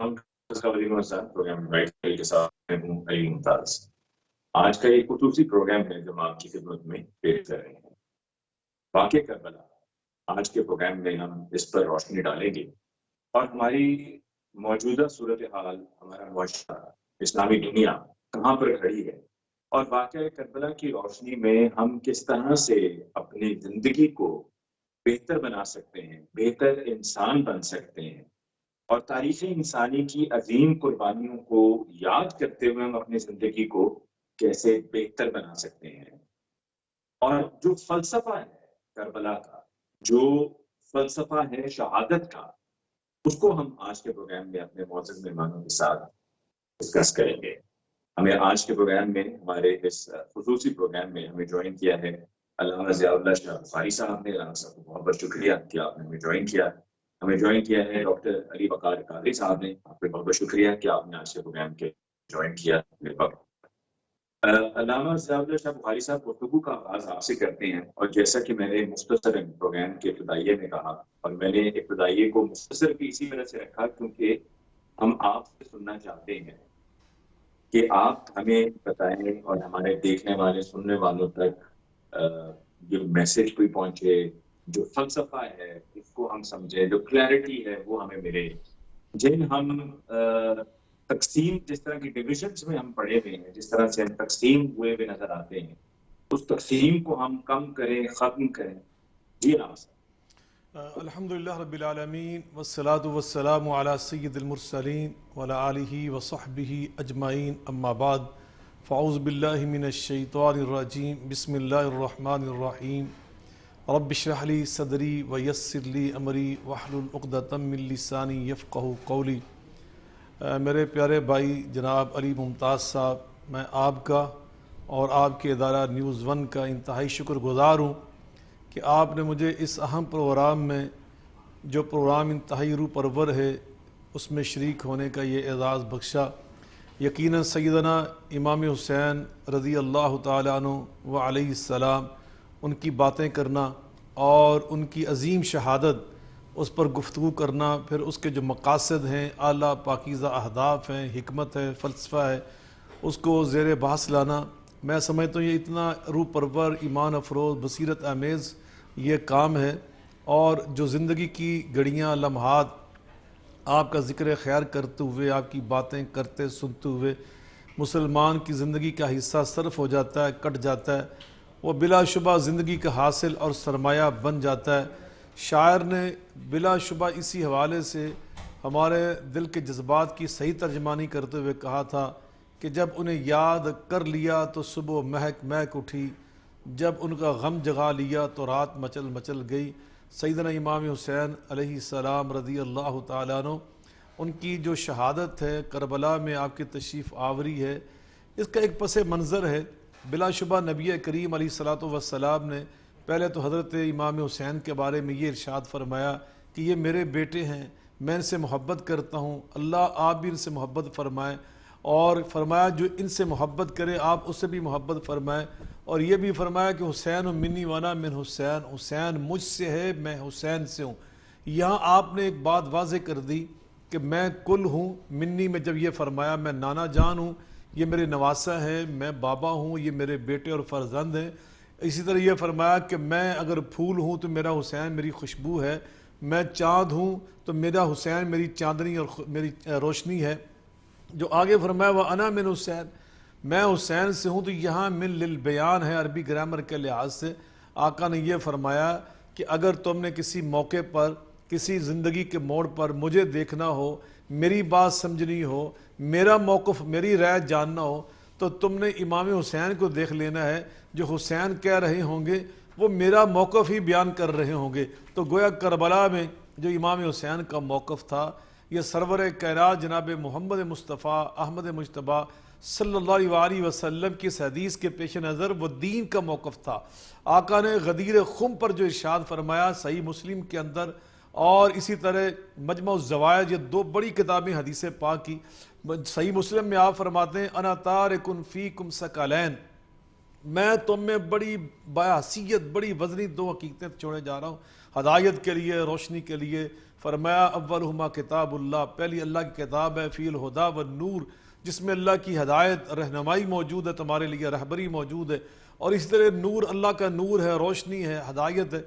السلام programme right کے ساتھ میں ہوں علی ممتاز۔ آج کا ایک خصوصی پروگرام ہے جو ہم آپ کی خدمت میں پیش کر رہے ہیں، واقعہ کربلا۔ آج کے پروگرام میں ہم اس پر روشنی ڈالیں گے اور ہماری موجودہ صورتحال، ہمارا معاشرہ، اسلامی دنیا کہاں پر کھڑی ہے، اور واقعہ کربلا کی روشنی میں ہم کس طرح سے اپنی زندگی کو بہتر بنا سکتے ہیں، بہتر انسان بن سکتے ہیں، اور تاریخ انسانی کی عظیم قربانیوں کو یاد کرتے ہوئے ہم اپنی زندگی کو کیسے بہتر بنا سکتے ہیں۔ اور جو فلسفہ ہے کربلا کا، جو فلسفہ ہے شہادت کا، اس کو ہم آج کے پروگرام میں اپنے معزز مہمانوں کے ساتھ ڈسکس کریں گے۔ ہمیں آج کے پروگرام میں، ہمارے اس خصوصی پروگرام میں ہمیں جوائن کیا ہے علامہ ضیاء اللہ شاہ بخاری صاحب نے۔ علامہ صاحب کو بہت بہت شکریہ کہ آپ نے ہمیں جوائن کیا۔ ہمیں جوائن کیا ہے ڈاکٹر علی وقار قادری صاحب نے۔ آپ کو بہت بہت شکریہ کہ آپ نے آج کے پروگرام کے جوائن کیا میرے وقت۔ علامہ ضیاء اللہ شاہ بخاری صاحب گفتگو کا آغاز آپ سے کرتے ہیں، اور جیسا کہ میں نے مختصر پروگرام کے ابتدائیے میں کہا، اور میں نے ابتدائیے کو مختصر بھی اسی وجہ سے رکھا کیونکہ ہم آپ سے سننا چاہتے ہیں کہ آپ ہمیں بتائیں اور ہمارے دیکھنے والے سننے والوں تک جو میسج کوئی پہنچے، جو فلسفہ ہے اس کو ہم سمجھیں، جو کلیئرٹی ہے وہ ہمیں ملے۔ جن ہم تقسیم، جس طرح کی ڈویژنز میں ہم پڑے ہوئے ہیں، جس طرح سے ہم تقسیم ہوئے ہوئے نظر آتے ہیں، اس تقسیم کو ہم کم کریں، ختم کریں۔ جی علامہ صاحب۔ الحمدللہ رب العالمین والصلاة والسلام علی سید المرسلین وعلی آلہ وصحبہ اجمعین، اما بعد، فاعوذ باللہ من الشیطان الرجیم، بسم اللہ الرحمن الرحیم، رب اشرح لی صدری ویسر لی امری واحلل عقدۃ من لسانی یفقہوا قولی۔ میرے پیارے بھائی جناب علی ممتاز صاحب، میں آپ کا اور آپ کے ادارہ نیوز ون کا انتہائی شکر گزار ہوں کہ آپ نے مجھے اس اہم پروگرام میں، جو پروگرام انتہائی روح پرور ہے، اس میں شریک ہونے کا یہ اعزاز بخشا۔ یقیناً سیدنا امام حسین رضی اللہ تعالیٰ عنہ و علیہ السلام، ان کی باتیں کرنا اور ان کی عظیم شہادت، اس پر گفتگو کرنا، پھر اس کے جو مقاصد ہیں، اعلیٰ پاکیزہ اہداف ہیں، حکمت ہے، فلسفہ ہے، اس کو زیر بحث لانا، میں سمجھتا ہوں یہ اتنا روح پرور، ایمان افروز، بصیرت آمیز یہ کام ہے۔ اور جو زندگی کی گھڑیاں، لمحات آپ کا ذکر خیر کرتے ہوئے، آپ کی باتیں کرتے سنتے ہوئے مسلمان کی زندگی کا حصہ صرف ہو جاتا ہے، کٹ جاتا ہے، وہ بلا شبہ زندگی کا حاصل اور سرمایہ بن جاتا ہے۔ شاعر نے بلا شبہ اسی حوالے سے ہمارے دل کے جذبات کی صحیح ترجمانی کرتے ہوئے کہا تھا کہ جب انہیں یاد کر لیا تو صبح مہک مہک اٹھی، جب ان کا غم جگا لیا تو رات مچل مچل گئی۔ سیدنا امام حسین علیہ السلام رضی اللہ تعالیٰ عنہ، ان کی جو شہادت ہے، کربلا میں آپ کی تشریف آوری ہے، اس کا ایک پس منظر ہے۔ بلا شبہ نبی کریم علیہ الصلاۃ والسلام نے پہلے تو حضرت امام حسین کے بارے میں یہ ارشاد فرمایا کہ یہ میرے بیٹے ہیں، میں ان سے محبت کرتا ہوں، اللہ آپ بھی ان سے محبت فرمائیں، اور فرمایا جو ان سے محبت کرے آپ اس سے بھی محبت فرمائیں، اور یہ بھی فرمایا کہ حسین منی وانا من حسین، حسین مجھ سے ہے، میں حسین سے ہوں۔ یہاں آپ نے ایک بات واضح کر دی کہ میں کل ہوں، منی میں جب یہ فرمایا میں نانا جان ہوں، یہ میرے نواسہ ہیں، میں بابا ہوں، یہ میرے بیٹے اور فرزند ہیں۔ اسی طرح یہ فرمایا کہ میں اگر پھول ہوں تو میرا حسین میری خوشبو ہے، میں چاند ہوں تو میرا حسین میری چاندنی اور میری روشنی ہے۔ جو آگے فرمایا وَأَنَا مِنْ حسین، میں حسین سے ہوں، تو یہاں من للبیان ہے عربی گرامر کے لحاظ سے۔ آقا نے یہ فرمایا کہ اگر تم نے کسی موقع پر، کسی زندگی کے موڑ پر مجھے دیکھنا ہو، میری بات سمجھنی ہو، میرا موقف، میری رائے جاننا ہو، تو تم نے امام حسین کو دیکھ لینا ہے۔ جو حسین کہہ رہے ہوں گے وہ میرا موقف ہی بیان کر رہے ہوں گے۔ تو گویا کربلا میں جو امام حسین کا موقف تھا، یہ سرور کائنات جناب محمد مصطفیٰ احمد مجتبیٰ صلی اللہ علیہ وسلم کی اس حدیث کے پیش نظر وہ دین کا موقف تھا۔ آقا نے غدیر خم پر جو ارشاد فرمایا صحیح مسلم کے اندر، اور اسی طرح مجمع الزوائد، یہ دو بڑی کتابیں حدیث پاک کی، صحیح مسلم میں آپ فرماتے ہیں انا تارک فیکم ثقلین، میں تم میں بڑی باحثیت، بڑی وزنی دو حقیقتیں چھوڑے جا رہا ہوں، ہدایت کے لیے، روشنی کے لیے۔ فرمایا اولہما کتاب اللہ، پہلی اللہ کی کتاب ہے، فی الہدا والنور، جس میں اللہ کی ہدایت رہنمائی موجود ہے، تمہارے لیے رہبری موجود ہے، اور اس طرح نور اللہ کا نور ہے، روشنی ہے، ہدایت ہے۔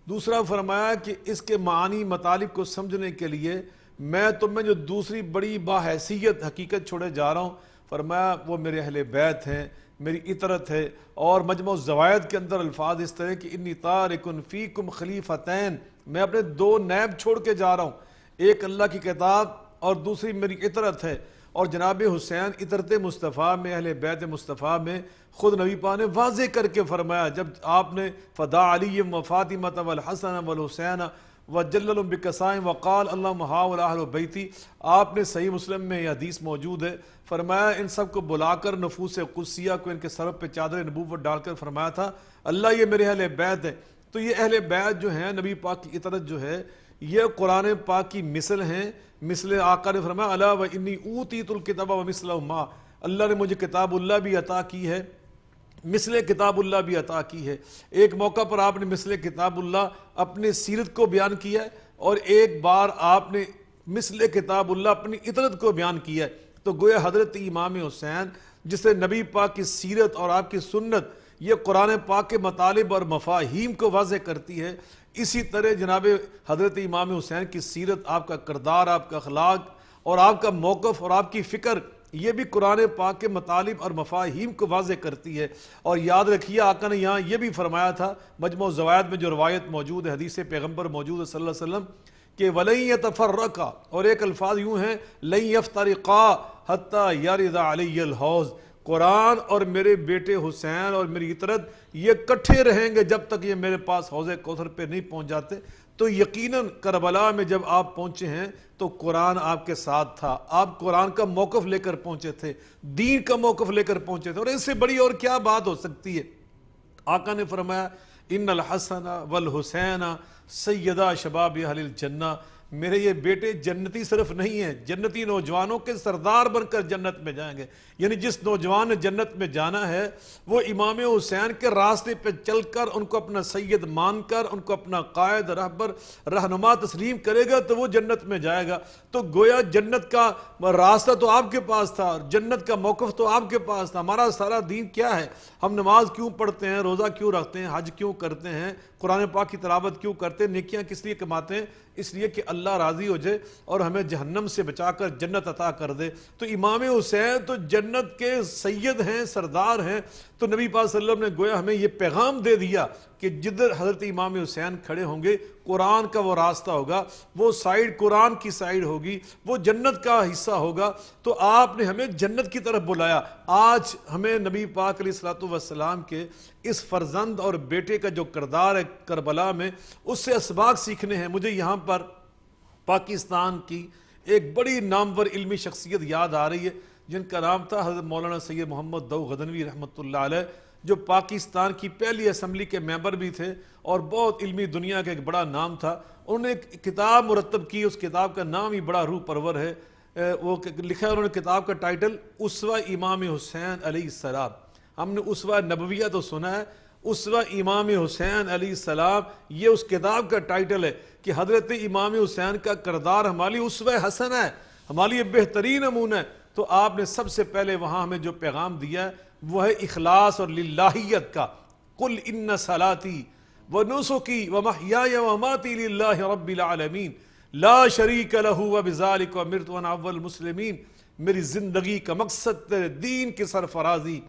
دوسرا فرمایا کہ اس کے معانی مطالب کو سمجھنے کے لیے میں تمہیں جو دوسری بڑی باحیثیت حقیقت چھوڑے جا رہا ہوں، فرمایا وہ میرے اہل بیت ہیں، میری اطرت ہے۔ اور مجموع الزوائد کے اندر الفاظ اس طرح کہ انی تارک فیکم خلیفتین، میں اپنے دو نائب چھوڑ کے جا رہا ہوں، ایک اللہ کی کتاب اور دوسری میری اطرت ہے۔ اور جناب حسین اطرت مصطفیٰ میں، اہل بیت مصطفیٰ میں خود نبی پاک نے واضح کر کے فرمایا، جب آپ نے فدا علی و فاطمۃ والحسن والحسین وجلل بکسائم وقال اللہم ہؤلاء اہل بیتی، آپ نے صحیح مسلم میں یہ حدیث موجود ہے، فرمایا ان سب کو بلا کر نفوس قدسیہ کو ان کے سر پہ چادر نبوت ڈال کر فرمایا تھا اللہ یہ میرے اہل بیت ہے۔ تو یہ اہل بیت جو ہیں، نبی پاک کی اطرت جو ہے، یہ قرآن پاک کی مثل ہیں، مثل آقا نے فرمایا الا و انی اوتیت الکتاب و مثلہ ما، اللہ نے مجھے کتاب اللہ بھی عطا کی ہے، مثل کتاب اللہ بھی عطا کی ہے۔ ایک موقع پر آپ نے مثل کتاب اللہ اپنے سیرت کو بیان کیا ہے، اور ایک بار آپ نے مثل کتاب اللہ اپنی اطرت کو بیان کیا ہے۔ تو گویا حضرت امام حسین جسے نبی پاک کی سیرت اور آپ کی سنت یہ قرآن پاک کے مطالب اور مفاہیم کو واضح کرتی ہے، اسی طرح جناب حضرت امام حسین کی سیرت، آپ کا کردار، آپ کا اخلاق اور آپ کا موقف اور آپ کی فکر، یہ بھی قرآن پاک کے مطالب اور مفاہیم کو واضح کرتی ہے۔ اور یاد رکھیے آقا نے یہاں یہ بھی فرمایا تھا، مجموع الزوائد میں جو روایت موجود ہے، حدیث پیغمبر موجود ہے صلی اللہ علیہ وسلم، کہ وَلَن يَتَفَرَّقَا، اور ایک الفاظ یوں ہیں لَن يَفْتَرِقَا حَتَّى يَرِدَ عَلَيَّ الْحَوْض، قرآن اور میرے بیٹے حسین اور میری اطرت یہ کٹھے رہیں گے جب تک یہ میرے پاس حوض کوثر پہ نہیں پہنچ جاتے۔ تو یقیناً کربلا میں جب آپ پہنچے ہیں تو قرآن آپ کے ساتھ تھا، آپ قرآن کا موقف لے کر پہنچے تھے، دین کا موقف لے کر پہنچے تھے، اور اس سے بڑی اور کیا بات ہو سکتی ہے۔ آقا نے فرمایا ان الحسن والحسین سیدہ شباب اہل الجنہ، میرے یہ بیٹے جنتی صرف نہیں ہیں، جنتی نوجوانوں کے سردار بن کر جنت میں جائیں گے۔ یعنی جس نوجوان نے جنت میں جانا ہے وہ امام حسین کے راستے پہ چل کر ان کو اپنا سید مان کر ان کو اپنا قائد، رہبر، رہنما تسلیم کرے گا تو وہ جنت میں جائے گا۔ تو گویا جنت کا راستہ تو آپ کے پاس تھا، اور جنت کا موقف تو آپ کے پاس تھا۔ ہمارا سارا دین کیا ہے؟ ہم نماز کیوں پڑھتے ہیں، روزہ کیوں رکھتے ہیں، حج کیوں کرتے ہیں، قرآن پاک کی تلاوت کیوں کرتے ہیں، نیکیاں کس لیے کماتے ہیں؟ اس لیے کہ اللہ راضی ہو جائے اور ہمیں جہنم سے بچا کر جنت عطا کر دے۔ تو امام حسین تو جنت کے سید ہیں، سردار ہیں۔ تو نبی پاک صلی اللہ علیہ وسلم نے گویا ہمیں یہ پیغام دے دیا کہ جدھر حضرت امام حسین کھڑے ہوں گے قرآن کا وہ راستہ ہوگا، وہ سائیڈ قرآن کی سائیڈ ہوگی، وہ جنت کا حصہ ہوگا۔ تو آپ نے ہمیں جنت کی طرف بلایا۔ آج ہمیں نبی پاک علیہ الصلوۃ والسلام کے اس فرزند اور بیٹے کا جو کردار ہے کربلا میں، اس سے اسباق سیکھنے ہیں۔ مجھے یہاں پر پاکستان کی ایک بڑی نامور علمی شخصیت یاد آ رہی ہے جن کا نام تھا حضرت مولانا سید محمد دو غزنوی رحمۃ اللہ علیہ، جو پاکستان کی پہلی اسمبلی کے ممبر بھی تھے اور بہت علمی دنیا کا ایک بڑا نام تھا۔ انہوں نے ایک کتاب مرتب کی، اس کتاب کا نام ہی بڑا روح پرور ہے۔ وہ لکھا ہے انہوں نے کتاب کا ٹائٹل اسوہ امام حسین علیہ السلام۔ ہم نے اسوہ نبویہ تو سنا ہے، اسوہ امام حسین علیہ السلام یہ اس کتاب کا ٹائٹل ہے کہ حضرت امام حسین کا کردار ہمارے لیے اسوہ حسن ہے، ہمارے لیے بہترین نمونہ ہے۔ تو آپ نے سب سے پہلے وہاں ہمیں جو پیغام دیا ہے وہ ہے اخلاص اور للہیت کا۔ قل ان صلاتی ونسکی ومحیای ومماتی للہ رب العالمین لا شریک لہ وبذالک امرت وانا اول المسلمین، میری زندگی کا مقصد تیرے دین کی سرفرازی،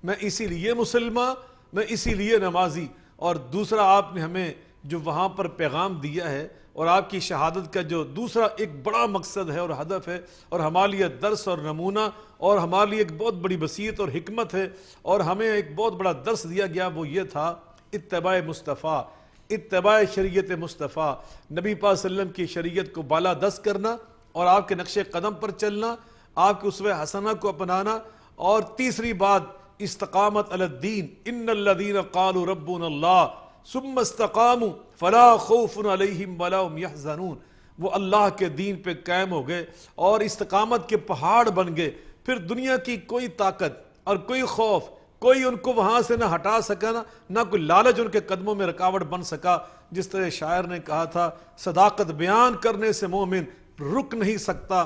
میں اسی لیے مسلمان، میں اسی لیے نمازی۔ اور دوسرا آپ نے ہمیں جو وہاں پر پیغام دیا ہے اور آپ کی شہادت کا جو دوسرا ایک بڑا مقصد ہے اور ہدف ہے اور ہمارے لیے درس اور نمونہ اور ہمارے لیے ایک بہت بڑی بصیرت اور حکمت ہے، اور ہمیں ایک بہت بڑا درس دیا گیا، وہ یہ تھا اتباع مصطفیٰ، اتباع شریعت مصطفیٰ، نبی پاک صلی اللہ علیہ وسلم کی شریعت کو بالا دست کرنا اور آپ کے نقش قدم پر چلنا، آپ کے اسوہ حسنہ کو اپنانا۔ اور تیسری بات استقامت علی الدین، ان الذین قالوا ربنا اللہ ثم استقاموا فلا خوف علیہم ولا هم یحزنون، وہ اللہ کے دین پہ قائم ہو گئے اور استقامت کے پہاڑ بن گئے، پھر دنیا کی کوئی طاقت اور کوئی خوف، کوئی ان کو وہاں سے نہ ہٹا سکا نہ کوئی لالچ ان کے قدموں میں رکاوٹ بن سکا. جس طرح شاعر نے کہا تھا صداقت بیان کرنے سے مومن رک نہیں سکتا,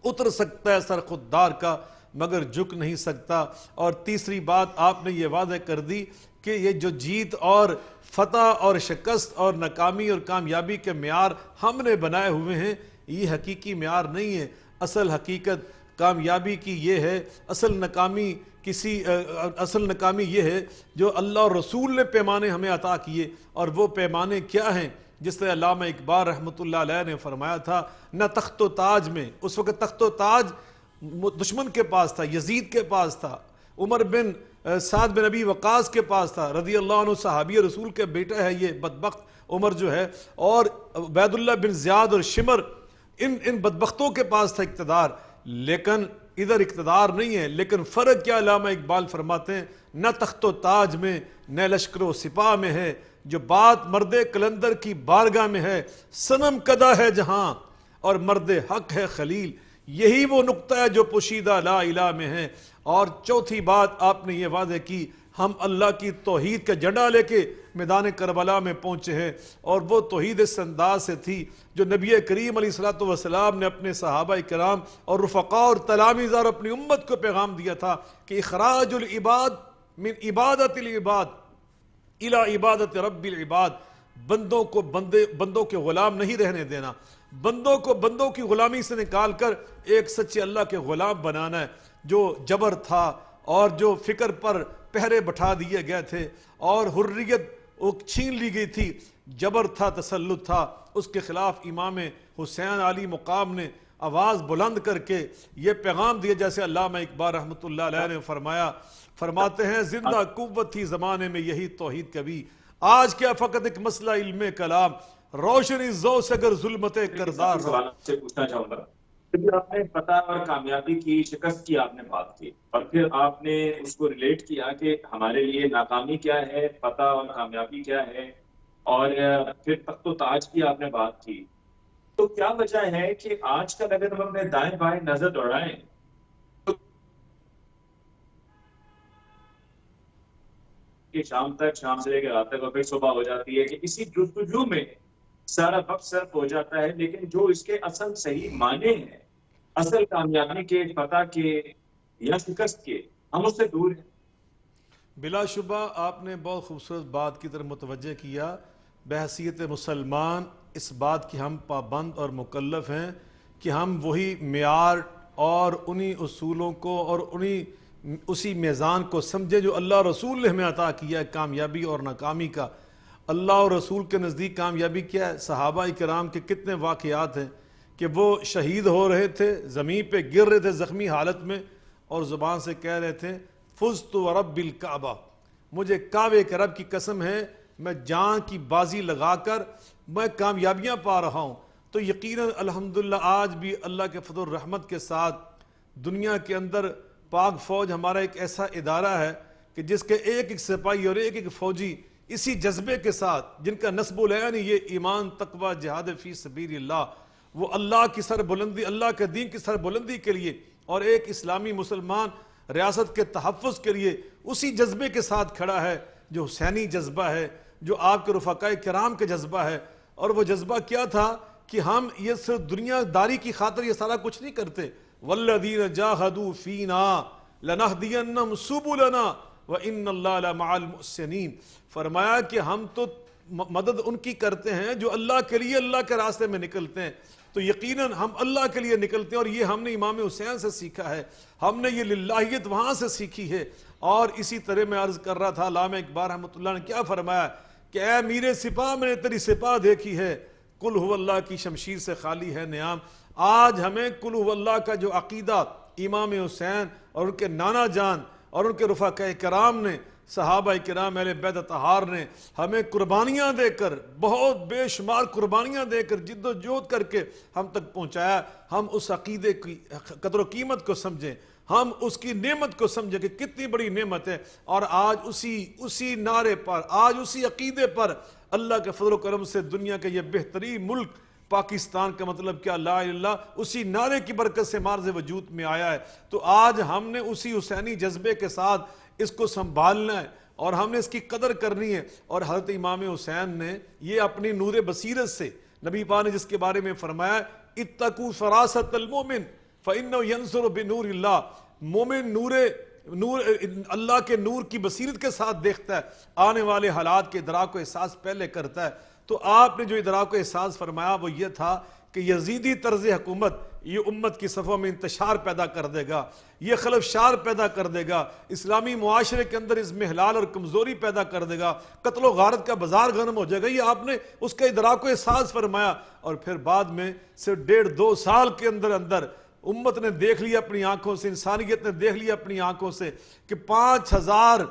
اتر سکتا ہے سر خوددار کا مگر جھک نہیں سکتا. اور تیسری بات آپ نے یہ واضح کر دی کہ یہ جو جیت اور فتح اور شکست اور ناکامی اور کامیابی کے معیار ہم نے بنائے ہوئے ہیں, یہ حقیقی معیار نہیں ہے. اصل حقیقت کامیابی کی یہ ہے, اصل ناکامی یہ ہے جو اللہ اور رسول نے پیمانے ہمیں عطا کیے. اور وہ پیمانے کیا ہیں؟ جس طرح علامہ اقبال رحمۃ اللہ علیہ نے فرمایا تھا, نہ تخت و تاج میں, اس وقت تخت و تاج دشمن کے پاس تھا, یزید کے پاس تھا, عمر بن سعد بن ابی وقاص کے پاس تھا رضی اللہ عنہ, صحابی رسول کے بیٹا ہے یہ بدبخت عمر جو ہے, اور عبید اللہ بن زیاد اور شمر, ان بدبختوں کے پاس تھا اقتدار. لیکن ادھر اقتدار نہیں ہے. لیکن فرق کیا علامہ اقبال فرماتے ہیں, نہ تخت و تاج میں نہ لشکر و سپاہ میں ہے, جو بات مرد کلندر کی بارگاہ میں ہے, صنم کدہ ہے جہاں اور مرد حق ہے خلیل, یہی وہ نقطہ ہے جو پوشیدہ لا الہ میں ہے. اور چوتھی بات آپ نے یہ واضح کی, ہم اللہ کی توحید کا جھنڈا لے کے میدان کربلا میں پہنچے ہیں, اور وہ توحید اس انداز سے تھی جو نبی کریم علیہ الصلوۃ والسلام نے اپنے صحابہ کرام اور رفقاء اور تلامذہ اور اپنی امت کو پیغام دیا تھا کہ اخراج العباد من عبادت العباد الی عبادت رب العباد, بندوں کے غلام نہیں رہنے دینا, بندوں کی غلامی سے نکال کر ایک سچے اللہ کے غلام بنانا ہے. جو جبر تھا اور جو فکر پر پہرے بٹھا دیے گئے تھے اور حریت چھین لی گئی تھی, جبر تھا, تسلط تھا, اس کے خلاف امام حسین علی مقام نے آواز بلند کر کے یہ پیغام دیا, جیسے علامہ اقبال رحمۃ اللہ علیہ نے فرماتے ہیں, زندہ قوت تھی زمانے میں یہی توحید کبھی, آج کیا فقط ایک مسئلہ علم کلام, روشنی ذو سے اگر ظلمت کردار. سوال سے پوچھنا چاہوں گا, آپ نے فتح اور کامیابی کی, شکست کی آپ نے بات کی, اور پھر آپ نے اس کو ریلیٹ کیا کہ ہمارے لیے ناکامی کیا ہے, فتح اور کامیابی کیا ہے, اور پھر تخت و تاج کی آپ نے بات کی. تو کیا وجہ ہے کہ آج کل اگر ہم اپنے دائیں بائیں نظر دوڑائیں کہ شام سے لے کے رات تک اور پھر صبح ہو جاتی ہے کہ اسی جستجو میں سارا وقت صرف ہو جاتا ہے, لیکن جو اس کے اصل صحیح معنی ہیں, اصل کامیابی کے, فتح کے یا شکست کے, ہم اس سے دور ہیں. بلا شبہ آپ نے بہت خوبصورت بات کی طرف متوجہ کیا. بحیثیت مسلمان اس بات کی ہم پابند اور مکلف ہیں کہ ہم وہی معیار اور انہی اصولوں کو اور اسی میزان کو سمجھے جو اللہ رسول نے ہمیں عطا کیا ہے کامیابی اور ناکامی کا. اللہ اور رسول کے نزدیک کامیابی کیا ہے؟ صحابہ کرام کے کتنے واقعات ہیں کہ وہ شہید ہو رہے تھے, زمین پہ گر رہے تھے زخمی حالت میں, اور زبان سے کہہ رہے تھے فزت ورب الکعبہ, مجھے کعبے کے رب کی قسم ہے میں جان کی بازی لگا کر میں کامیابیاں پا رہا ہوں. تو یقیناً الحمدللہ آج بھی اللہ کے فضل و رحمت کے ساتھ دنیا کے اندر پاک فوج ہمارا ایک ایسا ادارہ ہے کہ جس کے ایک ایک سپاہی اور ایک ایک فوجی اسی جذبے کے ساتھ, جن کا نصب العین یہ ایمان, تقوی, جہاد فی سبیل اللہ, وہ اللہ کی سر بلندی, اللہ کے دین کی سر بلندی کے لیے اور ایک اسلامی مسلمان ریاست کے تحفظ کے لیے اسی جذبے کے ساتھ کھڑا ہے جو حسینی جذبہ ہے, جو آپ کے رفقاء کرام کے جذبہ ہے. اور وہ جذبہ کیا تھا کہ ہم یہ صرف دنیا داری کی خاطر یہ سارا کچھ نہیں کرتے. والذین جاہدوا فینا لنہدینہم سبلنا وان اللہ لمع المحسنین. فرمایا کہ ہم تو مدد ان کی کرتے ہیں جو اللہ کے لیے اللہ کے راستے میں نکلتے ہیں. تو یقیناً ہم اللہ کے لیے نکلتے ہیں, اور یہ ہم نے امام حسین سے سیکھا ہے, ہم نے یہ للہیت وہاں سے سیکھی ہے. اور اسی طرح میں عرض کر رہا تھا, علامہ اقبال رحمۃ اللہ نے کیا فرمایا کہ اے میر سپاہ میں نے تیری سپاہ دیکھی ہے, قل هو اللہ کی شمشیر سے خالی ہے نیام. آج ہمیں قل هو اللہ کا جو عقیدہ امام حسین اور ان کے نانا جان اور ان کے رفقاء کرام نے, صحابہ کرام اہل بیت اطہار نے ہمیں قربانیاں دے کر, بہت بے شمار قربانیاں دے کر, جد و جہد کر کے ہم تک پہنچایا. ہم اس عقیدے کی قدر و قیمت کو سمجھیں, ہم اس کی نعمت کو سمجھیں کہ کتنی بڑی نعمت ہے. اور آج اسی نعرے پر, آج اسی عقیدے پر اللہ کے فضل و کرم سے دنیا کا یہ بہترین ملک پاکستان کا مطلب کیا لا الہ الا اللہ اسی نعرے کی برکت سے مارز وجود میں آیا ہے. تو آج ہم نے اسی حسینی جذبے کے ساتھ اس کو سنبھالنا ہے اور ہم نے اس کی قدر کرنی ہے. اور حضرت امام حسین نے یہ اپنی نور بصیرت سے نبی پاک نے جس کے بارے میں فرمایا اتقوا فراست المؤمن فإنه ينظر بنور اللہ، مومن نور اللہ کے نور کی بصیرت کے ساتھ دیکھتا ہے، آنے والے حالات کے ادراک و احساس پہلے کرتا ہے. تو آپ نے جو ادراک و احساس فرمایا وہ یہ تھا کہ یزیدی طرز حکومت یہ امت کی صفوں میں انتشار پیدا کر دے گا، یہ خلفشار پیدا کر دے گا، اسلامی معاشرے کے اندر اضمحلال اور کمزوری پیدا کر دے گا، قتل و غارت کا بازار گرم ہو جائے گا. یہ آپ نے اس کا ادراک و احساس فرمایا. اور پھر بعد میں صرف 1.5-2 سال کے اندر امت نے دیکھ لیا اپنی آنکھوں سے، انسانیت نے دیکھ لیا اپنی آنکھوں سے کہ 5000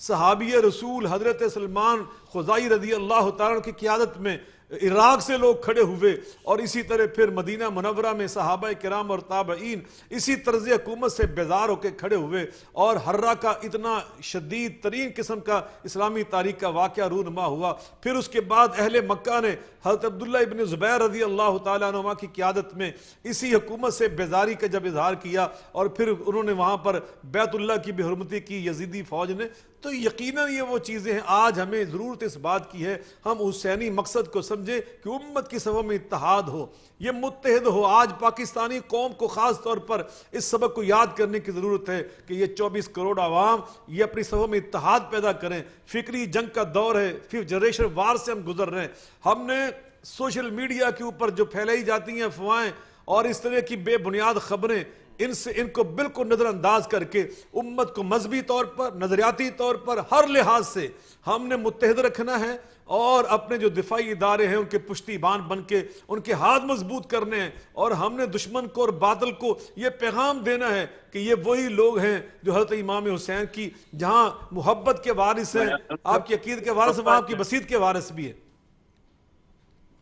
صحابی رسول حضرت سلمان خزائی رضی اللہ تعالیٰ عنہ کی قیادت میں عراق سے لوگ کھڑے ہوئے، اور اسی طرح پھر مدینہ منورہ میں صحابہ کرام اور تابعین اسی طرز حکومت سے بیزار ہو کے کھڑے ہوئے، اور حرہ کا اتنا شدید ترین قسم کا اسلامی تاریخ کا واقعہ رونما ہوا. پھر اس کے بعد اہل مکہ نے حضرت عبداللہ ابن زبیر رضی اللہ تعالیٰ عنہ کی قیادت میں اسی حکومت سے بیزاری کا جب اظہار کیا، اور پھر انہوں نے وہاں پر بیت اللہ کی بے حرمتی کی یزیدی فوج نے. تو یقیناً یہ وہ چیزیں ہیں. آج ہمیں ضرورت اس بات کی ہے ہم حسینی مقصد کو سمجھے کہ امت کی صفوں میں اتحاد ہو، یہ متحد ہو. آج پاکستانی قوم کو خاص طور پر اس سبق کو یاد کرنے کی ضرورت ہے کہ یہ 24 کروڑ عوام یہ اپنی صفوں میں اتحاد پیدا کریں. فکری جنگ کا دور ہے، پھر جنریشن وار سے ہم گزر رہے ہیں. ہم نے سوشل میڈیا کے اوپر جو پھیلائی جاتی ہیں افواہیں اور اس طرح کی بے بنیاد خبریں، ان کو بالکل نظر انداز کر کے امت کو مذہبی طور پر، نظریاتی طور پر، ہر لحاظ سے ہم نے متحد رکھنا ہے، اور اپنے جو دفاعی ادارے ہیں ان کے پشتیبان بن کے ان کے ہاتھ مضبوط کرنے ہیں. اور ہم نے دشمن کو اور باطل کو یہ پیغام دینا ہے کہ یہ وہی لوگ ہیں جو حضرت امام حسین کی جہاں محبت کے وارث ہیں، آپ کی عقیدت کے وارث ہیں، وہاں آپ کی بصیرت کے وارث بھی ہیں.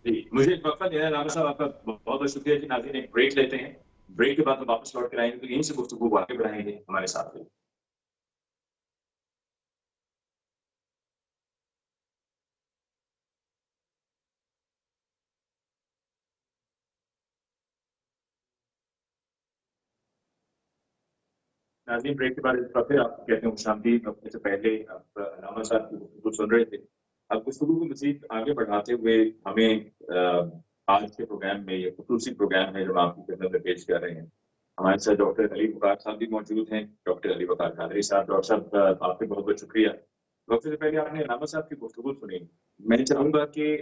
جی مجھے ایک وقفہ دینا ہے رانا صاحب، آپ کا بہت بہت شکریہ. کہ ناظرین ایک بریک لیتے ہیں، بریک کے بعد ہم واپس لوٹ کر آئیں گے تو یہیں سے گفتگو کو آگے بڑھائیں گے. ہمارے ساتھ رہیے. ناظرین بریک کے بعد اس وقت آپ کہتے ہیں شامدی وقت سے پہلے آپ علامہ صاحب کی گفتگو سن رہے تھے. اب گفتگو کو مزید آگے بڑھاتے ہوئے ہمیں آج کے پروگرام میں یہ خصوصی پروگرام ہے جو آپ کی خدمت میں پیش کر رہے ہیں. ہمارے ساتھ ڈاکٹر علی وقار صاحب بھی موجود ہیں. ڈاکٹر علی وقار قادری صاحب. ڈاکٹر صاحب آپ کا بہت بہت شکریہ. وقت سے پہلے آپ نے علامہ صاحب کی گفتگو سنی. میں چاہوں گا کہ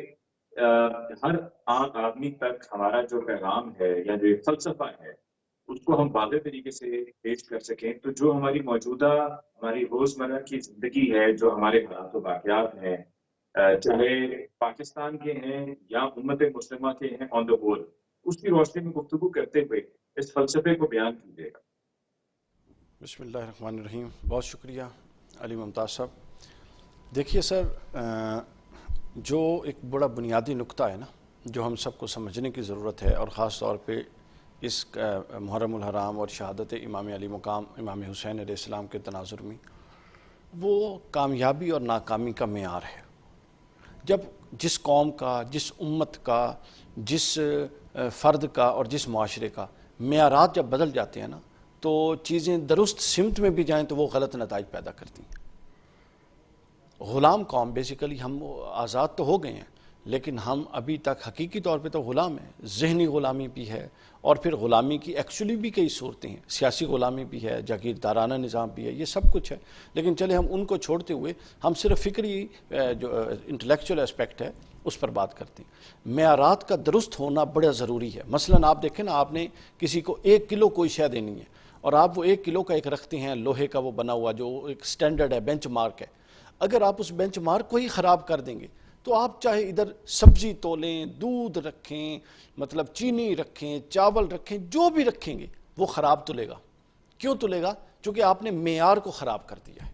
ہر عام آدمی تک ہمارا جو پیغام ہے یا جو فلسفہ ہے اس کو ہم واضح طریقے سے پیش کر سکیں. تو جو ہماری موجودہ ہماری روزمرہ کی زندگی ہے، جو ہمارے حالات و واقعات ہیں، چاہے پاکستان کے ہیں یا امت مسلمہ کے ہیں آن دا ہول، اس کی روشنی میں گفتگو کرتے ہوئے اس فلسفے کو بیان کیجیے گا. بسم اللہ الرحمن الرحیم. بہت شکریہ علی ممتاز صاحب. دیکھیے سر، جو ایک بڑا بنیادی نقطہ ہے نا جو ہم سب کو سمجھنے کی ضرورت ہے، اور خاص طور پہ اس محرم الحرام اور شہادت امام علی مقام امام حسین علیہ السلام کے تناظر میں، وہ کامیابی اور ناکامی کا معیار ہے. جب جس قوم کا، جس امت کا، جس فرد کا اور جس معاشرے کا معیارات جب بدل جاتے ہیں نا تو چیزیں درست سمت میں بھی جائیں تو وہ غلط نتائج پیدا کرتی ہیں. غلام قوم بیسیکلی، ہم آزاد تو ہو گئے ہیں لیکن ہم ابھی تک حقیقی طور پہ تو غلام ہیں. ذہنی غلامی بھی ہے، اور پھر غلامی کی ایکچولی بھی کئی صورتیں ہیں. سیاسی غلامی بھی ہے، جاگیردارانہ نظام بھی ہے، یہ سب کچھ ہے. لیکن چلے ہم ان کو چھوڑتے ہوئے ہم صرف فکری جو انٹلیکچوئل اسپیکٹ ہے اس پر بات کرتے ہیں. معیارات کا درست ہونا بڑا ضروری ہے. مثلا آپ دیکھیں نا، آپ نے کسی کو 1 کلو کوئی شے دینی ہے اور آپ وہ 1 کلو کا ایک رکھتے ہیں لوہے کا، وہ بنا ہوا جو ایک سٹینڈرڈ ہے، بینچ مارک ہے. اگر آپ اس بینچ مارک کو ہی خراب کر دیں گے تو آپ چاہے ادھر سبزی تولیں، دودھ رکھیں، مطلب چینی رکھیں، چاول رکھیں، جو بھی رکھیں گے وہ خراب تلے گا. کیوں تلے گا؟ چونکہ آپ نے معیار کو خراب کر دیا ہے.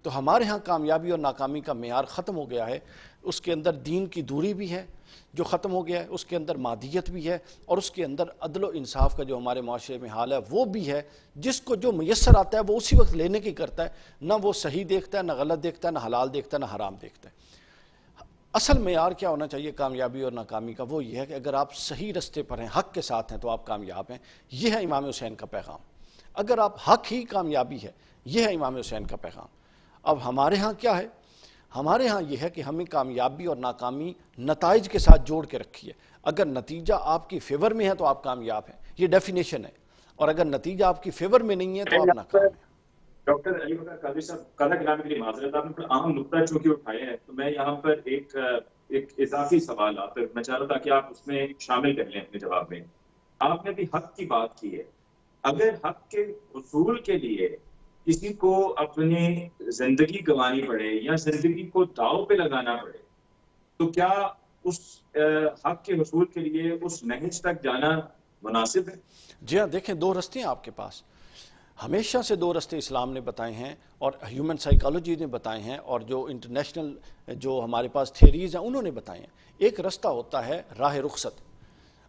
تو ہمارے ہاں کامیابی اور ناکامی کا معیار ختم ہو گیا ہے. اس کے اندر دین کی دوری بھی ہے جو ختم ہو گیا ہے، اس کے اندر مادیت بھی ہے، اور اس کے اندر عدل و انصاف کا جو ہمارے معاشرے میں حال ہے وہ بھی ہے. جس کو جو میسر آتا ہے وہ اسی وقت لینے کی کرتا ہے، نہ وہ صحیح دیکھتا ہے، نہ غلط دیکھتا ہے، نہ حلال دیکھتا ہے، نہ حرام دیکھتا ہے. اصل معیار کیا ہونا چاہیے کامیابی اور ناکامی کا؟ وہ یہ ہے کہ اگر آپ صحیح رستے پر ہیں، حق کے ساتھ ہیں تو آپ کامیاب ہیں. یہ ہے امام حسین کا پیغام. اگر آپ حق ہی کامیابی ہے، یہ ہے امام حسین کا پیغام۔ اب ہمارے ہاں کیا ہے؟ ہمارے ہاں یہ ہے کہ ہمیں کامیابی اور ناکامی نتائج کے ساتھ جوڑ کے رکھی ہے۔ اگر نتیجہ آپ کی فیور میں ہے تو آپ کامیاب ہیں، یہ ڈیفینیشن ہے، اور اگر نتیجہ آپ کی فیور میں نہیں ہے تو آپ ناکام ہیں۔ ڈاکٹر علی بکر قادری صاحب، قضا کلام کے لیے معذرت، آپ نے بڑا اہم نقطہ چونکہ اٹھایا ہے، تو میں یہاں پر ایک اضافی سوال آپ میں چاہ رہا تھا کہ آپ اس میں شامل کر لیں اپنے جواب میں۔ آپ نے بھی حق کی بات کی ہے، اگر حق کے حصول کے لیے کسی کو اپنی زندگی گنوانی پڑے یا زندگی کو داؤ پہ لگانا پڑے، تو کیا اس حق کے حصول کے لیے اس نہج تک جانا مناسب ہے؟ جی ہاں، دیکھیں دو رستے ہیں آپ کے پاس، ہمیشہ سے دو رستے اسلام نے بتائے ہیں اور ہیومن سائیکالوجی نے بتائے ہیں، اور جو انٹرنیشنل جو ہمارے پاس تھیریز ہیں انہوں نے بتائے ہیں۔ ایک رستہ ہوتا ہے راہ رخصت۔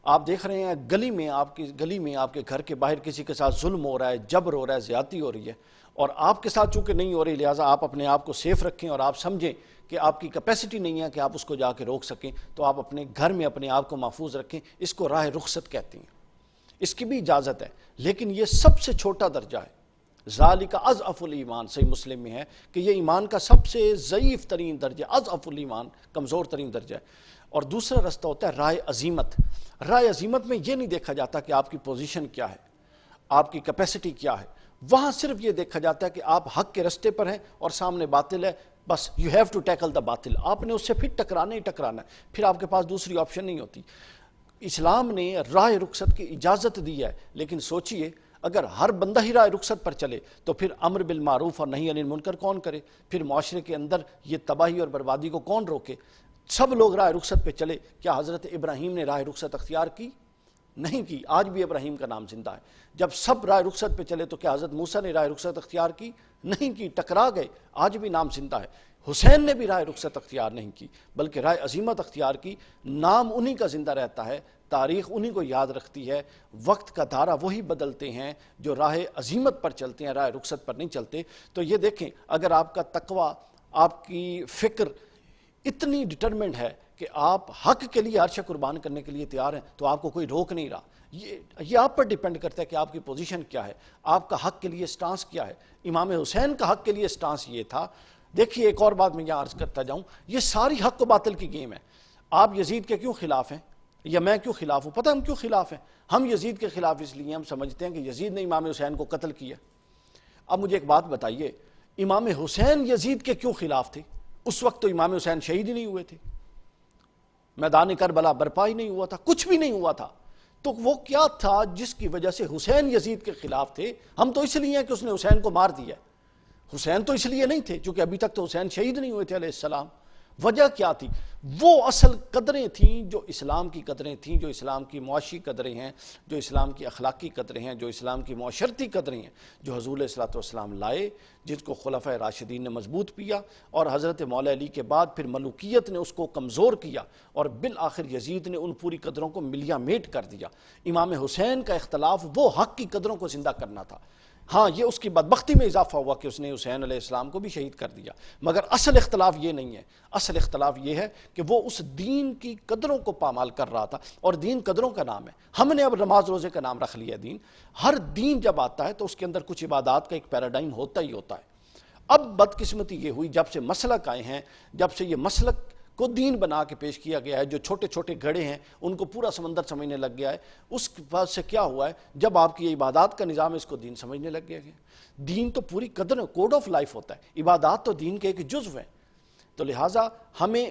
آپ دیکھ رہے ہیں گلی میں آپ کے گھر کے باہر کسی کے ساتھ ظلم ہو رہا ہے، جبر ہو رہا ہے، زیادتی ہو رہی ہے، اور آپ کے ساتھ چونکہ نہیں ہو رہی، لہٰذا آپ اپنے آپ کو سیف رکھیں اور آپ سمجھیں کہ آپ کی کیپیسٹی نہیں ہے کہ آپ اس کو جا کے روک سکیں، تو آپ اپنے گھر میں اپنے آپ کو محفوظ رکھیں۔ اس کو راہ رخصت کہتے ہیں، اس کی بھی اجازت ہے، لیکن یہ سب سے چھوٹا درجہ ہے۔ ذالک اضعف الایمان، صحیح مسلم میں ہے کہ یہ ایمان کا سب سے ضعیف ترین درجہ، اضعف الایمان، کمزور ترین درجہ ہے۔ اور دوسرا رستہ ہوتا ہے رائے عزیمت۔ رائے عزیمت میں یہ نہیں دیکھا جاتا کہ آپ کی پوزیشن کیا ہے، آپ کی کیپیسٹی کیا ہے، وہاں صرف یہ دیکھا جاتا ہے کہ آپ حق کے رستے پر ہیں اور سامنے باطل ہے، بس you have to tackle the باطل، آپ نے اس سے پھر ٹکرانا ہی ٹکرانا ہے، پھر آپ کے پاس دوسری آپشن نہیں ہوتی۔ اسلام نے راہ رخصت کی اجازت دی ہے، لیکن سوچئے اگر ہر بندہ ہی راہ رخصت پر چلے تو پھر امر بالمعروف اور نہی عن المنکر کون کرے؟ پھر معاشرے کے اندر یہ تباہی اور بربادی کو کون روکے؟ سب لوگ راہ رخصت پہ چلے، کیا حضرت ابراہیم نے راہ رخصت اختیار کی؟ نہیں کی، آج بھی ابراہیم کا نام زندہ ہے۔ جب سب راہ رخصت پہ چلے تو کیا حضرت موسیٰ نے راہ رخصت اختیار کی؟ نہیں کی، ٹکرا گئے، آج بھی نام زندہ ہے۔ حسین نے بھی راہ رخصت اختیار نہیں کی، بلکہ راہ عزیمت اختیار کی، نام انہی کا زندہ رہتا ہے، تاریخ انہی کو یاد رکھتی ہے، وقت کا دھارا وہی بدلتے ہیں جو راہ عزیمت پر چلتے ہیں، راہ رخصت پر نہیں چلتے۔ تو یہ دیکھیں، اگر آپ کا تقویٰ، آپ کی فکر اتنی ڈٹرمنٹ ہے کہ آپ حق کے لیے ہر شے قربان کرنے کے لیے تیار ہیں، تو آپ کو کوئی روک نہیں رہا۔ یہ آپ پر ڈیپینڈ کرتا ہے کہ آپ کی پوزیشن کیا ہے، آپ کا حق کے لیے سٹانس کیا ہے۔ امام حسین کا حق کے لیے سٹانس یہ تھا۔ دیکھیے ایک اور بات میں یہاں عرض کرتا جاؤں، یہ ساری حق و باطل کی گیم ہے۔ آپ یزید کے کیوں خلاف ہیں یا میں کیوں خلاف ہوں؟ پتہ ہم کیوں خلاف ہیں؟ ہم یزید کے خلاف اس لیے ہم سمجھتے ہیں کہ یزید نے امام حسین کو قتل کیا۔ اب مجھے ایک بات بتائیے، امام حسین یزید کے کیوں خلاف تھے؟ اس وقت تو امام حسین شہید ہی نہیں ہوئے تھے، میدان کربلا برپا ہی نہیں ہوا تھا، کچھ بھی نہیں ہوا تھا، تو وہ کیا تھا جس کی وجہ سے حسین یزید کے خلاف تھے؟ ہم تو اس لیے ہیں کہ اس نے حسین کو مار دیا، حسین تو اس لیے نہیں تھے چونکہ ابھی تک تو حسین شہید نہیں ہوئے تھے علیہ السلام۔ وجہ کیا تھی؟ وہ اصل قدریں تھیں جو اسلام کی قدریں تھیں، جو اسلام کی معاشی قدریں ہیں، جو اسلام کی اخلاقی قدریں ہیں، جو اسلام کی معاشرتی قدریں ہیں، جو حضور علیہ الصلوۃ والسلام لائے، جس کو خلفۂ راشدین نے مضبوط پیا، اور حضرت مولا علی کے بعد پھر ملوکیت نے اس کو کمزور کیا، اور بالآخر یزید نے ان پوری قدروں کو ملیا میٹ کر دیا۔ امام حسین کا اختلاف وہ حق کی قدروں کو زندہ کرنا تھا۔ ہاں، یہ اس کی بدبختی میں اضافہ ہوا کہ اس نے حسین علیہ السلام کو بھی شہید کر دیا، مگر اصل اختلاف یہ نہیں ہے۔ اصل اختلاف یہ ہے کہ وہ اس دین کی قدروں کو پامال کر رہا تھا، اور دین قدروں کا نام ہے۔ ہم نے اب نماز روزے کا نام رکھ لیا دین۔ ہر دین جب آتا ہے تو اس کے اندر کچھ عبادات کا ایک پیراڈائم ہوتا ہی ہوتا ہے۔ اب بدقسمتی یہ ہوئی، جب سے مسلک آئے ہیں، جب سے یہ مسلک کو دین بنا کے پیش کیا گیا ہے، جو چھوٹے چھوٹے گھڑے ہیں ان کو پورا سمندر سمجھنے لگ گیا ہے، اس کے بعد سے کیا ہوا ہے؟ جب آپ کی یہ عبادات کا نظام ہے اس کو دین سمجھنے لگ گیا ہے۔ دین تو پوری قدر کوڈ آف لائف ہوتا ہے، عبادات تو دین کے ایک جزو ہیں۔ تو لہٰذا ہمیں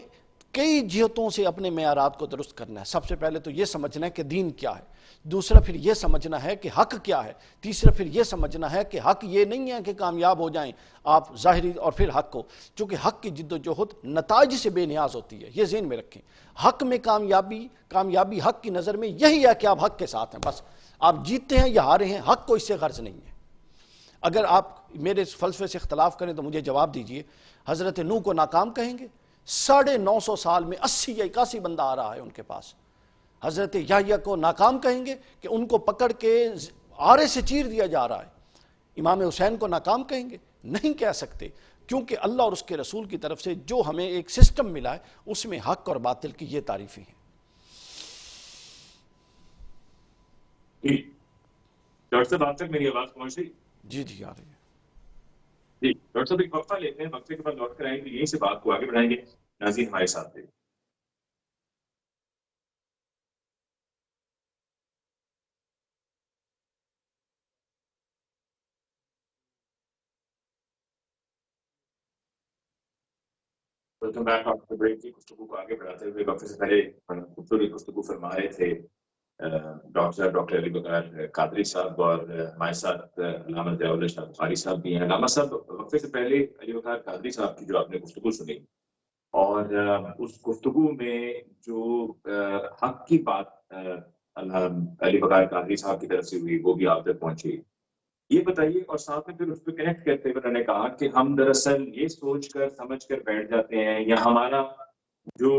کئی جہتوں سے اپنے معیارات کو درست کرنا ہے۔ سب سے پہلے تو یہ سمجھنا ہے کہ دین کیا ہے، دوسرا پھر یہ سمجھنا ہے کہ حق کیا ہے، تیسرا پھر یہ سمجھنا ہے کہ حق یہ نہیں ہے کہ کامیاب ہو جائیں آپ ظاہری، اور پھر حق کو، چونکہ حق کی جد و جہد نتائج سے بے نیاز ہوتی ہے، یہ ذہن میں رکھیں۔ حق میں کامیابی حق کی نظر میں یہی ہے کہ آپ حق کے ساتھ ہیں، بس آپ جیتتے ہیں یا ہارے ہیں، حق کو اس سے غرض نہیں ہے۔ اگر آپ میرے اس فلسفے سے اختلاف کریں تو مجھے جواب دیجئے، حضرت نوح کو ناکام کہیں گے؟ 950 سال میں 80 یا 81 بندہ آ رہا ہے ان کے پاس۔ حضرت یحییٰ کو ناکام کہیں گے کہ ان کو پکڑ کے آرے سے چیر دیا جا رہا ہے؟ امام حسین کو ناکام کہیں گے؟ نہیں کہہ سکتے، کیونکہ اللہ اور اس کے رسول کی طرف سے جو ہمیں ایک سسٹم ملا ہے اس میں حق اور باطل کی یہ تعریفیں ہیں۔ ڈاکٹر صاحب، آپ تک میری آواز پہنچ رہی؟ جی جی آ رہی ہے۔ جی ڈاکٹر صاحب ایک وقفہ لیتے ہیں، وقفے کے بعد لوٹ کر آئیں گے، یہیں سے بات کو آگے بڑھائیں گے. ناظرین ہمارے ساتھ تھے. Welcome back. آپ کو بریک کی گفتگو کو آگے بڑھاتے ہوئے وقفے سے پہلے خوبصورت گفتگو فرما رہے تھے ڈاکٹر علی بکار قادری صاحب، اور ہمارے ساتھ علامہ ضیاء الحق شاہ بخاری صاحب بھی ہیں. علامہ صاحب، وقفے سے پہلے علی بکار قادری صاحب کی جو آپ نے گفتگو سنی، اور اس گفتگو میں جو حق کی بات علی بکار قادری صاحب کی طرف سے ہوئی وہ بھی آپ تک پہنچی. یہ بتائیے، اور ساتھ میں پھر اس پہ کنیکٹ کرتے ہوئے انہوں نے کہا کہ ہم دراصل یہ سوچ کر سمجھ کر بیٹھ جاتے ہیں، یا ہمارا جو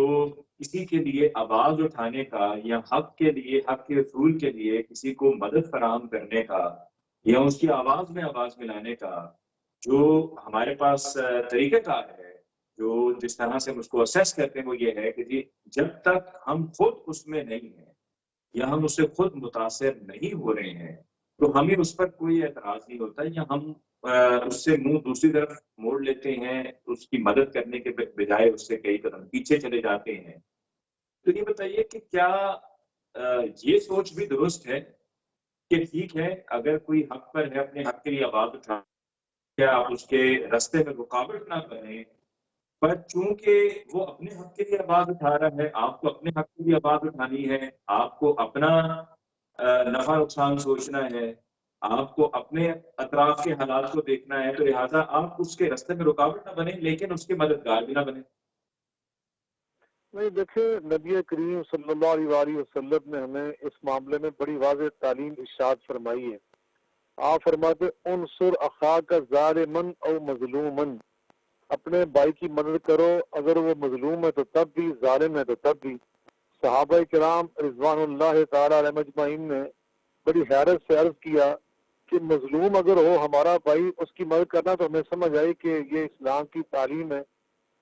کسی کے لیے آواز اٹھانے کا، یا حق کے لیے، حق کے اصول کے لیے کسی کو مدد فراہم کرنے کا، یا اس کی آواز میں آواز ملانے کا جو ہمارے پاس طریقہ کار ہے، جو جس طرح سے ہم اس کو اسیس کرتے ہیں، وہ یہ ہے کہ جی جب تک ہم خود اس میں نہیں ہیں، یا ہم اس سے خود متاثر نہیں ہو رہے ہیں، تو ہمیں اس پر کوئی اعتراض نہیں ہوتا، یا ہم اس سے منہ دوسری طرف موڑ لیتے ہیں، اس کی مدد کرنے کے بجائے اس سے کئی قدم پیچھے چلے جاتے ہیں. تو یہ بتائیے کہ کیا یہ سوچ بھی درست ہے کہ ٹھیک ہے اگر کوئی حق پر ہے، اپنے حق کے لیے آواز اٹھا، کیا آپ اس کے راستے میں رکاوٹ نہ بنیں، پر چونکہ وہ اپنے حق کے لیے آواز اٹھا رہا ہے، آپ کو اپنے حق کے لیے آواز اٹھانی ہے، آپ کو اپنا نفع نقصان سوچنا ہے، آپ کو اپنے اطراف کے حالات کو دیکھنا ہے، تو لہٰذا آپ اس کے راستے میں رکاوٹ نہ بنیں لیکن اس کے مددگار بھی نہ بنیں. نہیں دیکھیں، نبی کریم صلی اللہ علیہ وآلہ وسلم نے ہمیں اس معاملے میں بڑی واضح تعلیم ارشاد فرمائی ہے. آپ فرماتے انصر اخاک ظالمن او مظلومن، اپنے بھائی کی مدد کرو اگر وہ مظلوم ہے تو تب بھی، ظالم ہے تو تب بھی. صحابہ کرام رضوان اللہ تعالی علیہم اجمعین نے بڑی حیرت سے عرض کیا کہ مظلوم اگر ہو ہمارا بھائی، اس کی مدد کرنا، تو ہمیں سمجھ آئی کہ یہ اسلام کی تعلیم ہے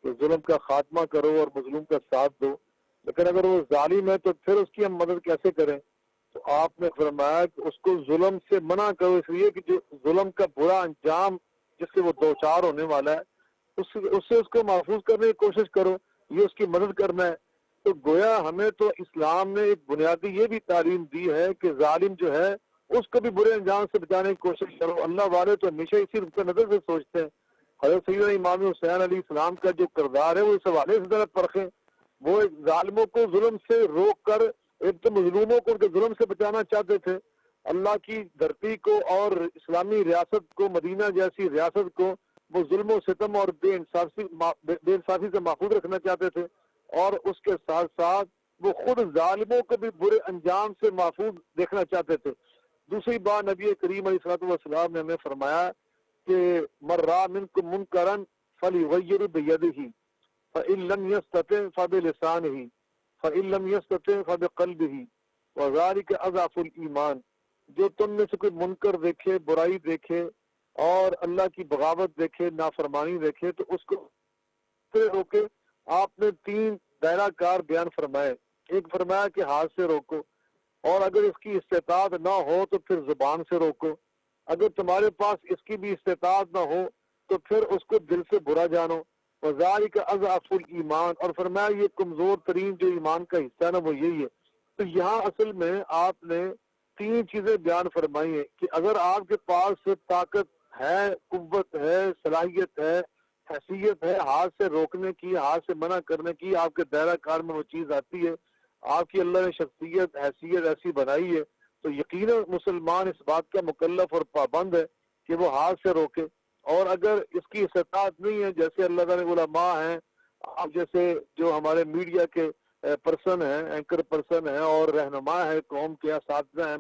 کہ ظلم کا خاتمہ کرو اور مظلوم کا ساتھ دو. لیکن اگر وہ ظالم ہے تو پھر اس کی ہم مدد کیسے کریں؟ تو آپ نے فرمایا کہ اس کو ظلم سے منع کرو، اس لیے کہ جو ظلم کا برا انجام جس سے وہ دوچار ہونے والا ہے، اس سے اس کو محفوظ کرنے کی کوشش کرو، یہ اس کی مدد کرنا ہے. تو گویا ہمیں تو اسلام نے ایک بنیادی یہ بھی تعلیم دی ہے کہ ظالم جو ہے اس کو بھی برے انجام سے بچانے کی کوشش کرو. اللہ والے تو ہمیشہ اسی نقطہ نظر سے سوچتے ہیں. حضرت سیدنا امام حسین علیہ السلام کا جو کردار ہے وہ اس حوالے سے ذرا پرکھیں. وہ ظالموں کو ظلم سے روک کر ایک تو مظلوموں کو ان کے ظلم سے بچانا چاہتے تھے، اللہ کی دھرتی کو اور اسلامی ریاست کو، مدینہ جیسی ریاست کو وہ ظلم و ستم اور بے انصافی سے محفوظ رکھنا چاہتے تھے، اور اس کے ساتھ ساتھ وہ خود ظالموں کو بھی برے انجام سے محفوظ دیکھنا چاہتے تھے. دوسری بات نبی کریم علیہ الصلوۃ والسلام نے ہمیں فرمایا کہ من رأى منکم منکرا فلیغیر بیدہ فإن لم یستطع فبلسانہ فإن لم یستطع فبقلبہ وذلک اضعف الایمان. جو تم میں سے کوئی منکر دیکھے، برائی دیکھے اور اللہ کی بغاوت دیکھے، نافرمانی دیکھے، تو اس کو روکے. آپ نے 3 دائرہ کار بیان فرمائے. ایک فرمایا کہ ہاتھ سے روکو، اور اگر اس کی استطاعت نہ ہو تو پھر زبان سے روکو. اگر تمہارے پاس اس کی بھی استطاعت نہ ہو تو پھر اس کو دل سے برا جانو. وذالک اضعف الایمان، اور فرمایا یہ کمزور ترین جو ایمان کا حصہ ہے نا وہ یہی ہے. تو یہاں اصل میں آپ نے 3 چیزیں بیان فرمائی ہیں کہ اگر آپ کے پاس طاقت ہے، قوت ہے، صلاحیت ہے، حیثیت ہے ہاتھ سے روکنے کی، ہاتھ سے منع کرنے کی، آپ کے دائرہ کار میں وہ چیز آتی ہے، آپ کی اللہ نے شخصیت، حیثیت ایسی بنائی ہے، تو یقیناً مسلمان اس بات کا مکلف اور پابند ہے کہ وہ ہاتھ سے روکے. اور اگر اس کی استطاعت نہیں ہے، جیسے اللہ تعالیٰ علماء ہیں، آپ جیسے جو ہمارے میڈیا کے پرسن ہیں، اینکر پرسن ہیں اور رہنما ہیں، قوم کے اساتذہ ہیں،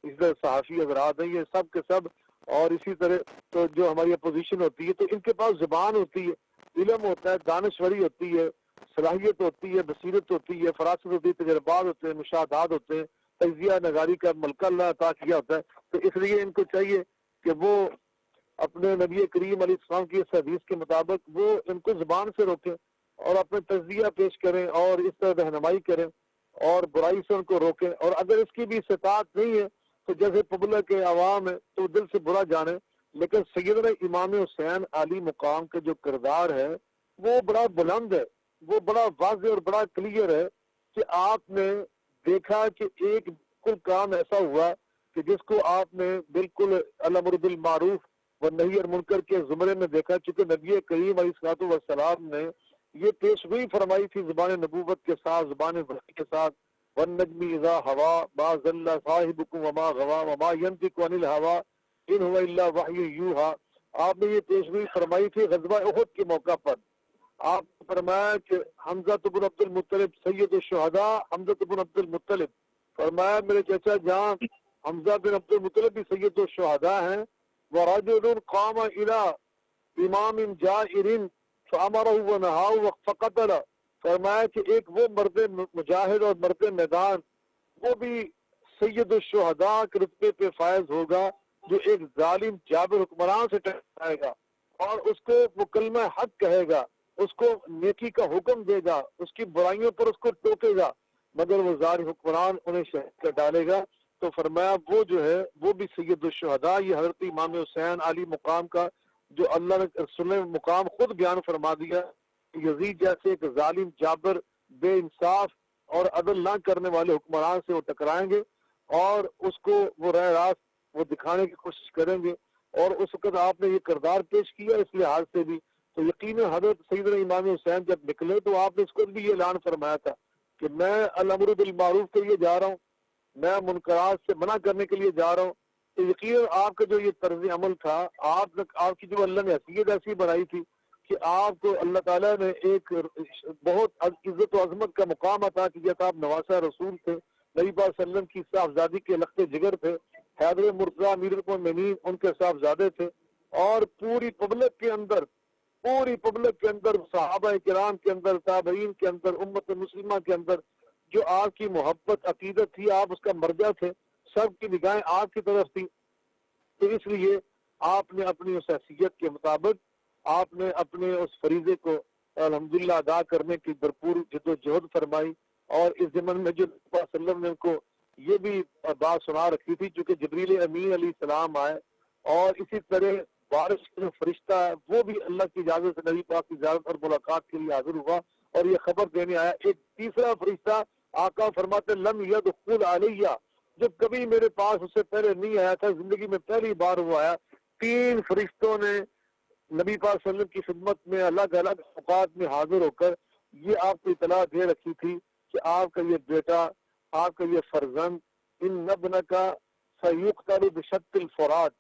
اسی طرح صحافی حضرات ہیں، یہ سب کے سب، اور اسی طرح تو جو ہماری اپوزیشن ہوتی ہے، تو ان کے پاس زبان ہوتی ہے، علم ہوتا ہے، دانشوری ہوتی ہے، صلاحیت ہوتی ہے، بصیرت ہوتی ہے، فراست ہوتی ہے، تجربات ہوتے ہیں، مشاہدات ہوتے ہیں، تجزیہ نگاری کا ملکہ اللہ عطا کیا ہوتا ہے. تو اس لیے ان کو چاہیے کہ وہ اپنے نبی کریم علیہ السلام کی اس حدیث کے مطابق وہ ان کو زبان سے روکیں اور اپنے تجزیہ پیش کریں اور اس طرح رہنمائی کریں اور برائی سے ان کو روکیں. اور اگر اس کی بھی استطاعت نہیں ہے تو جیسے پبلک کے عوام ہے تو دل سے برا جانے لیکن سیدنا امام حسین علی مقام کا جو کردار ہے وہ بڑا بلند ہے، وہ بڑا واضح اور بڑا کلیئر ہے کہ آپ نے دیکھا کہ ایک بالکل کام ایسا ہوا کہ جس کو آپ نے بالکل الامر بالمعروف و نہی عن منکر کے زمرے میں دیکھا، چونکہ نبی کریم علیہ الصلوۃ والسلام نے یہ پیشگوئی فرمائی تھی زبان نبوت کے ساتھ، زبان وحی کے ساتھ، والنجم اذا ہوا ما ضل صاحبکم وما غوا وما ينطق عن الهوى ان هو الا وحی یوحى۔ آپ نے یہ پیشگوئی فرمائی تھی غزوہ احد کے موقع پر۔ آپ نے فرمایا کہ حمزہ بن عبد المطلب سید الشہداء، حمزہ بن عبد المطلب، فرمایا میرے چچا جان حمزہ بن عبد المطلب بھی سید الشہداء ہیں۔ ورجل قام الى امام جائر فامرہ ونہاہ فقتل، فرمایا کہ ایک وہ مرد مجاہد اور مرد میدان وہ بھی سید الشہداء کے رتبے پہ فائز ہوگا جو ایک ظالم جابر حکمران سے ٹکرائے گا اور اس کو وہ کلمہ حق کہے گا، اس کو نیکی کا حکم دے گا، اس کی برائیوں پر اس کو ٹوکے گا، مگر وہ ظالم حکمران انہیں شہید کر ڈالے گا۔ تو فرمایا وہ جو ہے وہ بھی سید الشہداء، یہ حضرت امام حسین علی مقام کا جو اللہ نے رسول نے مقام خود بیان فرما دیا، یزید جیسے ایک ظالم جابر بے انصاف اور عدل نہ کرنے والے حکمران سے وہ ٹکرائیں گے اور اس کو وہ راہ راست وہ دکھانے کی کوشش کریں گے، اور اس وقت آپ نے یہ کردار پیش کیا اس لحاظ سے بھی تو یقیناً حضرت سیدنا امام حسین جب نکلے تو آپ نے اس کو بھی یہ اعلان فرمایا تھا کہ میں الامر بالمعروف کے لیے جا رہا ہوں، میں منکرات سے منع کرنے کے لیے جا رہا ہوں۔ تو یقیناً آپ کا جو یہ طرز عمل تھا، آپ کی جو اللہ نے حیثیت ایسی بنائی تھی کہ آپ کو اللہ تعالیٰ نے ایک بہت عزت و عظمت کا مقام عطا کیا تھا۔ آپ نواسہ رسول تھے، نبی پاک صلی اللہ علیہ وسلم کی صاحبزادی کے لخت جگر تھے، حیدر مرتضیٰ امیر المومنین ان کے صاحبزادے تھے، اور پوری پبلک کے اندر صحابہ کرام کے اندر، تابعین کے اندر، امت مسلمہ کے اندر جو آپ کی محبت عقیدت تھی، آپ اس کا مرجع تھے، سب کی نگاہیں آپ کی طرف تھی۔ تو اس لیے آپ نے اپنی اس حیثیت کے مطابق آپ نے اپنے اس فریضے کو الحمدللہ ادا کرنے کی بھرپور جد و جہد فرمائی، اور اس ضمن میں جو نبی صلی اللہ علیہ وسلم نے ان کو یہ بھی بات سنا رکھی تھی، چونکہ جبریل امین علیہ السلام آئے اور اسی طرح بارش کا جو فرشتہ ہے وہ بھی اللہ کی اجازت سے نبی پاک کی اجازت اور ملاقات کے لیے حاضر ہوا اور یہ خبر دینے آیا۔ ایک تیسرا فرشتہ آقا فرماتے لم یدخل علیہ، جو کبھی میرے پاس اس سے پہلے نہیں آیا تھا، زندگی میں پہلی بار وہ آیا۔ 3 فرشتوں نے نبی پاک صلی اللہ علیہ وسلم کی خدمت میں الگ الگ اوقات میں حاضر ہو کر یہ آپ کو اطلاع دے رکھی تھی کہ آپ کا یہ بیٹا، آپ کا یہ فرزند، ان ابنک سیقتل بشط الفرات،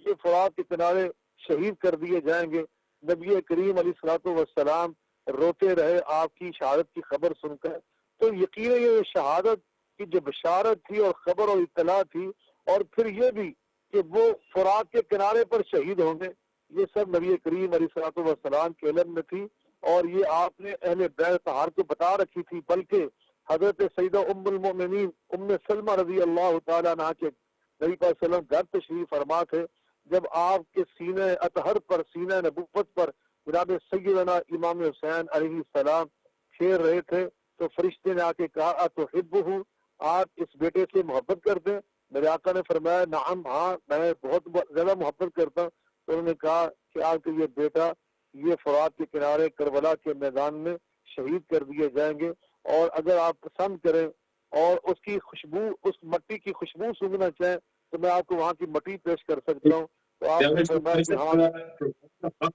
یہ فرات کے کنارے شہید کر دیے جائیں گے۔ نبی کریم علیہ الصلوۃ والسلام روتے رہے آپ کی شہادت کی خبر سن کر۔ تو یقیناً یہ شہادت کی جو بشارت تھی اور خبر اور اطلاع تھی، اور پھر یہ بھی کہ وہ فرات کے کنارے پر شہید ہوں گے، یہ سب نبی کریم علیہ الصلوۃ والسلام کے علم میں تھی، اور یہ آپ نے اہل بیت طہار کو بتا رکھی تھی۔ بلکہ حضرت سیدہ ام المؤمنین ام سلمہ رضی اللہ تعالیٰ عنہ کے نبی صلی اللہ علیہ وسلم گھر تشریف فرما تھے، جب آپ کے سینہ اطہر پر، سینہ نبوت پر جناب سیدنا امام حسین علیہ السلام پھیر رہے تھے، تو فرشتے نے آ کے کہا اتحبہ، آپ اس بیٹے سے محبت کرتے ہیں؟ میرے آقا نے فرمایا نعم، ہاں میں بہت زیادہ محبت کرتا ہوں۔ تو انہوں نے کہا کہ آپ کا یہ بیٹا یہ فرات کے کنارے کربلا کے میدان میں شہید کر دیے جائیں گے، اور اگر آپ پسند کریں اور اس کی خوشبو، اس مٹی کی خوشبو سونگنا چاہیں تو میں آپ کو وہاں کی مٹی پیش کر سکتا ہوں۔ تو آپ نے فرمایا کہ ہاں،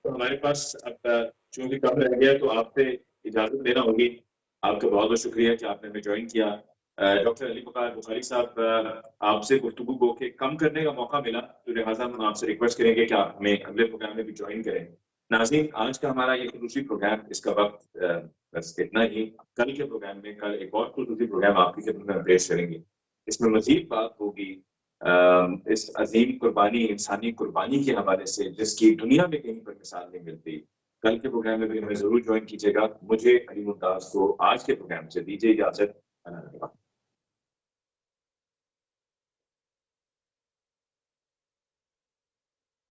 ہمارے پاس اب چونکہ کم رہ گیا تو آپ سے اجازت لینا ہوگی۔ آپ کا بہت بہت شکریہ کہ آپ نے ہمیں جوائن کیا۔ ڈاکٹر علی وقار بخاری صاحب، آپ سے گفتگو کو کہ کم کرنے کا موقع ملا، تو لہٰذا ہم آپ سے ریکویسٹ کریں گے کہ آپ ہمیں اگلے پروگرام میں بھی جوائن کریں۔ ناظرین، آج کا ہمارا یہ خصوصی پروگرام، اس کا وقت بس اتنا ہی۔ کل کے پروگرام میں، کل ایک اور خصوصی پروگرام آپ کی خدمت میں پیش کریں گے، اس میں مزید بات ہوگی اس عظیم قربانی، انسانی قربانی کے حوالے سے، جس کی دنیا میں کہیں پر مثال نہیں ملتی۔ کل کے پروگرام میں بھی ہمیں ضرور جوائن کیجیے گا۔ مجھے علی ممتاز کو آج کے پروگرام سے دیجیے اجازت۔